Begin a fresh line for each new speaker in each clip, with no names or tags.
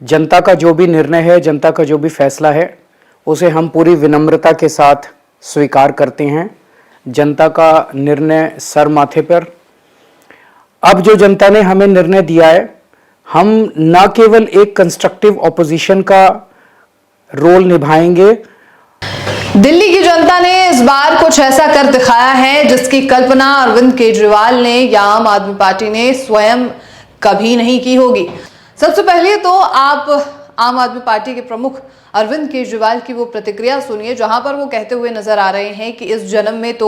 जनता का जो भी निर्णय है, जनता का जो भी फैसला है, उसे हम पूरी विनम्रता के साथ स्वीकार करते हैं। जनता का निर्णय सर माथे पर। अब जो जनता ने हमें निर्णय दिया है, हम न केवल एक कंस्ट्रक्टिव ऑपोजिशन का रोल निभाएंगे।
दिल्ली की जनता ने इस बार कुछ ऐसा कर दिखाया है जिसकी कल्पना अरविंद केजरीवाल ने या आम आदमी पार्टी ने स्वयं कभी नहीं की होगी। सबसे पहले तो आप आम आदमी पार्टी के प्रमुख अरविंद केजरीवाल की वो प्रतिक्रिया सुनिए, जहां पर वो कहते हुए नजर आ रहे हैं कि इस जन्म में तो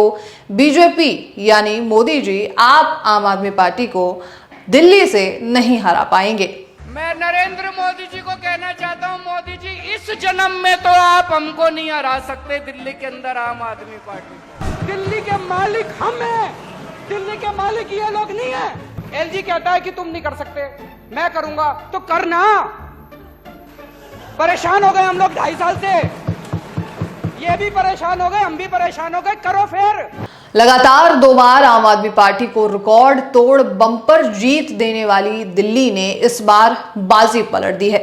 बीजेपी यानी मोदी जी आप आम आदमी पार्टी को दिल्ली से नहीं हरा पाएंगे।
मैं नरेंद्र मोदी जी को कहना चाहता हूं, मोदी जी इस जन्म में तो आप हमको नहीं हरा सकते दिल्ली के अंदर आम आदमी पार्टी। दिल्ली के मालिक हम हैं, दिल्ली के मालिक ये लोग नहीं है। एलजी कहता है कि तुम नहीं कर सकते, मैं करूंगा, तो करना। परेशान हो गए हम लोग 2.5 साल से, ये भी परेशान हो गए, हम भी परेशान हो गए, करो फिर।
लगातार 2 बार आम आदमी पार्टी को रिकॉर्ड तोड़ बम्पर जीत देने वाली दिल्ली ने इस बार बाजी पलट दी है।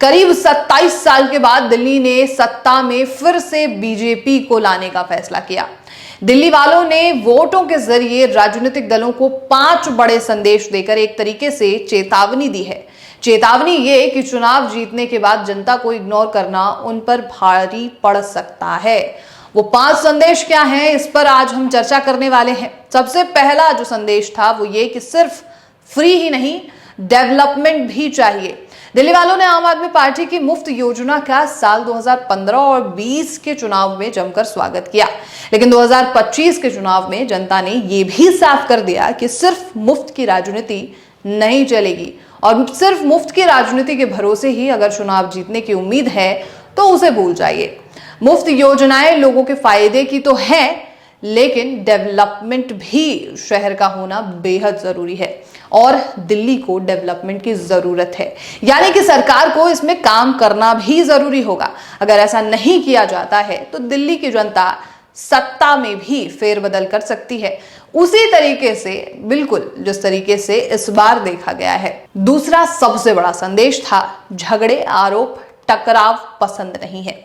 करीब 27 साल के बाद दिल्ली ने सत्ता में फिर से बीजेपी को लाने का फैसला किया। दिल्ली वालों ने वोटों के जरिए राजनीतिक दलों को 5 बड़े संदेश देकर एक तरीके से चेतावनी दी है। चेतावनी ये कि चुनाव जीतने के बाद जनता को इग्नोर करना उन पर भारी पड़ सकता है। वो 5 संदेश क्या हैं, इस पर आज हम चर्चा करने वाले हैं। सबसे पहला जो संदेश था वो ये कि सिर्फ फ्री ही नहीं, डेवलपमेंट भी चाहिए। दिल्ली वालों ने आम आदमी पार्टी की मुफ्त योजना का साल 2015 और 20 के चुनाव में जमकर स्वागत किया, लेकिन 2025 के चुनाव में जनता ने यह भी साफ कर दिया कि सिर्फ मुफ्त की राजनीति नहीं चलेगी और सिर्फ मुफ्त की राजनीति के भरोसे ही अगर चुनाव जीतने की उम्मीद है तो उसे भूल जाइए। मुफ्त योजनाएं लोगों के फायदे की तो है, लेकिन डेवलपमेंट भी शहर का होना बेहद जरूरी है और दिल्ली को डेवलपमेंट की जरूरत है, यानी कि सरकार को इसमें काम करना भी जरूरी होगा। अगर ऐसा नहीं किया जाता है तो दिल्ली की जनता सत्ता में भी फेरबदल कर सकती है, उसी तरीके से बिल्कुल जिस तरीके से इस बार देखा गया है। दूसरा सबसे बड़ा संदेश था झगड़े, आरोप, टकराव पसंद नहीं है।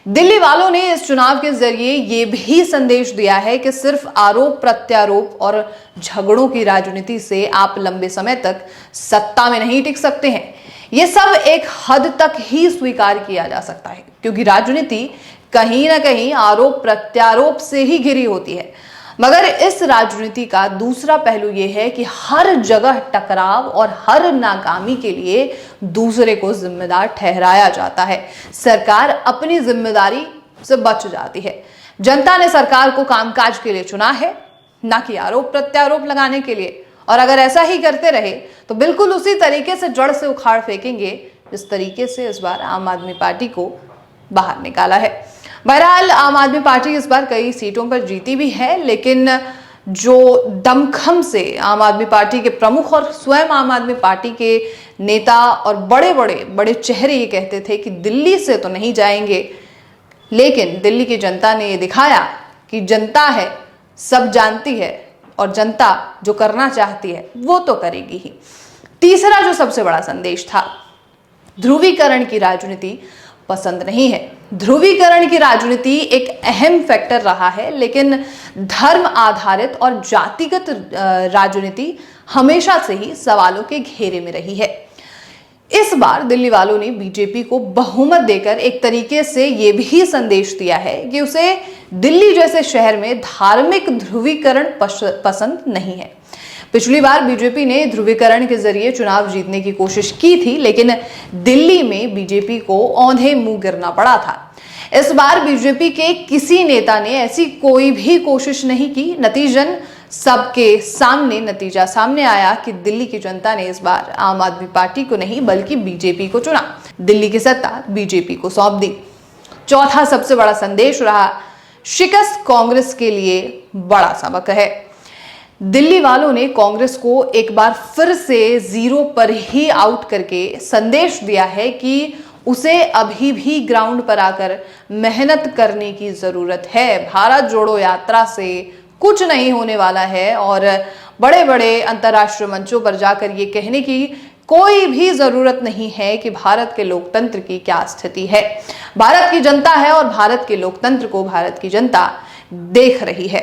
दिल्ली वालों ने इस चुनाव के जरिए यह भी संदेश दिया है कि सिर्फ आरोप प्रत्यारोप और झगड़ों की राजनीति से आप लंबे समय तक सत्ता में नहीं टिक सकते हैं। यह सब एक हद तक ही स्वीकार किया जा सकता है, क्योंकि राजनीति कहीं ना कहीं आरोप प्रत्यारोप से ही घिरी होती है। मगर इस राजनीति का दूसरा पहलू यह है कि हर जगह टकराव और हर नाकामी के लिए दूसरे को जिम्मेदार ठहराया जाता है। सरकार अपनी जिम्मेदारी से बच जाती है। जनता ने सरकार को कामकाज के लिए चुना है, ना कि आरोप प्रत्यारोप लगाने के लिए। और अगर ऐसा ही करते रहे तो बिल्कुल उसी तरीके से जड़ से उखाड़ फेंकेंगे जिस तरीके से इस बार आम आदमी पार्टी को बाहर निकाला है। बहरहाल आम आदमी पार्टी इस बार कई सीटों पर जीती भी है, लेकिन जो दमखम से आम आदमी पार्टी के प्रमुख और स्वयं आम आदमी पार्टी के नेता और बड़े चेहरे ये कहते थे कि दिल्ली से तो नहीं जाएंगे, लेकिन दिल्ली की जनता ने ये दिखाया कि जनता है, सब जानती है और जनता जो करना चाहती है वो तो करेगी ही। तीसरा जो सबसे बड़ा संदेश था, ध्रुवीकरण की राजनीति पसंद नहीं है। ध्रुवीकरण की राजनीति एक अहम फैक्टर रहा है, लेकिन धर्म आधारित और जातिगत राजनीति हमेशा से ही सवालों के घेरे में रही है। इस बार दिल्ली वालों ने बीजेपी को बहुमत देकर एक तरीके से यह भी संदेश दिया है कि उसे दिल्ली जैसे शहर में धार्मिक ध्रुवीकरण पसंद नहीं है। पिछली बार बीजेपी ने ध्रुवीकरण के जरिए चुनाव जीतने की कोशिश की थी, लेकिन दिल्ली में बीजेपी को औंधे मुंह गिरना पड़ा था। इस बार बीजेपी के किसी नेता ने ऐसी कोई भी कोशिश नहीं की। नतीजन सबके सामने नतीजा सामने आया कि दिल्ली की जनता ने इस बार आम आदमी पार्टी को नहीं बल्कि बीजेपी को चुना। दिल्ली की सत्ता बीजेपी को सौंप दी। चौथा सबसे बड़ा संदेश रहा, शिकस्त कांग्रेस के लिए बड़ा सबक है। दिल्ली वालों ने कांग्रेस को एक बार फिर से 0 पर ही आउट करके संदेश दिया है कि उसे अभी भी ग्राउंड पर आकर मेहनत करने की जरूरत है। भारत जोड़ो यात्रा से कुछ नहीं होने वाला है और बड़े बड़े अंतर्राष्ट्रीय मंचों पर जाकर ये कहने की कोई भी जरूरत नहीं है कि भारत के लोकतंत्र की क्या स्थिति है। भारत की जनता है और भारत के लोकतंत्र को भारत की जनता देख रही है।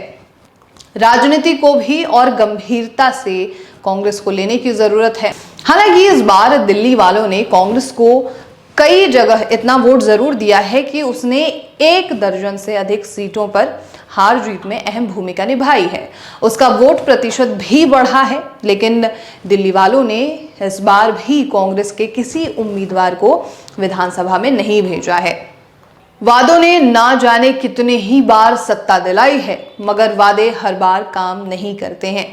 राजनीति को भी और गंभीरता से कांग्रेस को लेने की जरूरत है। हालांकि इस बार दिल्ली वालों ने कांग्रेस को कई जगह इतना वोट जरूर दिया है कि उसने 1 दर्जन से अधिक सीटों पर हार जीत में अहम भूमिका निभाई है। उसका वोट प्रतिशत भी बढ़ा है, लेकिन दिल्ली वालों ने इस बार भी कांग्रेस के किसी उम्मीदवार को विधानसभा में नहीं भेजा है। वादों ने ना जाने कितने ही बार सत्ता दिलाई है, मगर वादे हर बार काम नहीं करते हैं।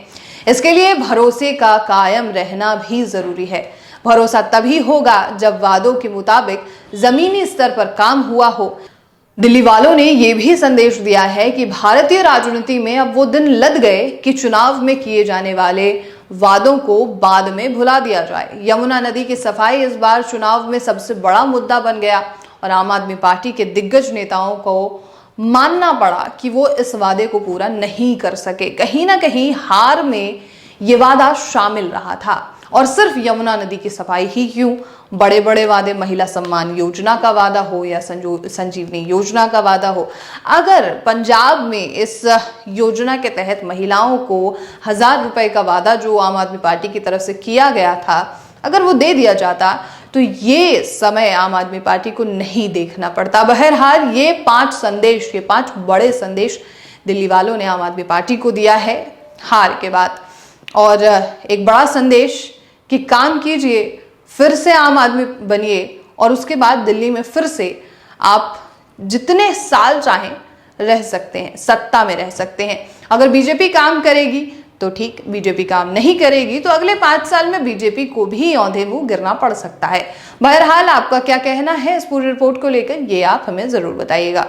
इसके लिए भरोसे का कायम रहना भी जरूरी है। भरोसा तभी होगा जब वादों के मुताबिक जमीनी स्तर पर काम हुआ हो। दिल्ली वालों ने यह भी संदेश दिया है कि भारतीय राजनीति में अब वो दिन लद गए कि चुनाव में किए जाने वाले वादों को बाद में भुला दिया जाए। यमुना नदी की सफाई इस बार चुनाव में सबसे बड़ा मुद्दा बन गया और आम आदमी पार्टी के दिग्गज नेताओं को मानना पड़ा कि वो इस वादे को पूरा नहीं कर सके। कहीं ना कहीं हार में ये वादा शामिल रहा था। और सिर्फ यमुना नदी की सफाई ही क्यों, बड़े बड़े वादे, महिला सम्मान योजना का वादा हो या संजीवनी योजना का वादा हो, अगर पंजाब में इस योजना के तहत महिलाओं को 1000 रुपए का वादा जो आम आदमी पार्टी की तरफ से किया गया था, अगर वो दे दिया जाता तो ये समय आम आदमी पार्टी को नहीं देखना पड़ता। बहरहाल ये 5 बड़े संदेश दिल्ली वालों ने आम आदमी पार्टी को दिया है हार के बाद। और एक बड़ा संदेश कि काम कीजिए, फिर से आम आदमी बनिए और उसके बाद दिल्ली में फिर से आप जितने साल चाहें रह सकते हैं, सत्ता में रह सकते हैं। अगर बीजेपी काम करेगी तो ठीक, बीजेपी काम नहीं करेगी तो अगले 5 साल में बीजेपी को भी औंधे मुंह गिरना पड़ सकता है। बहरहाल आपका क्या कहना है इस पूरी रिपोर्ट को लेकर, ये आप हमें जरूर बताइएगा।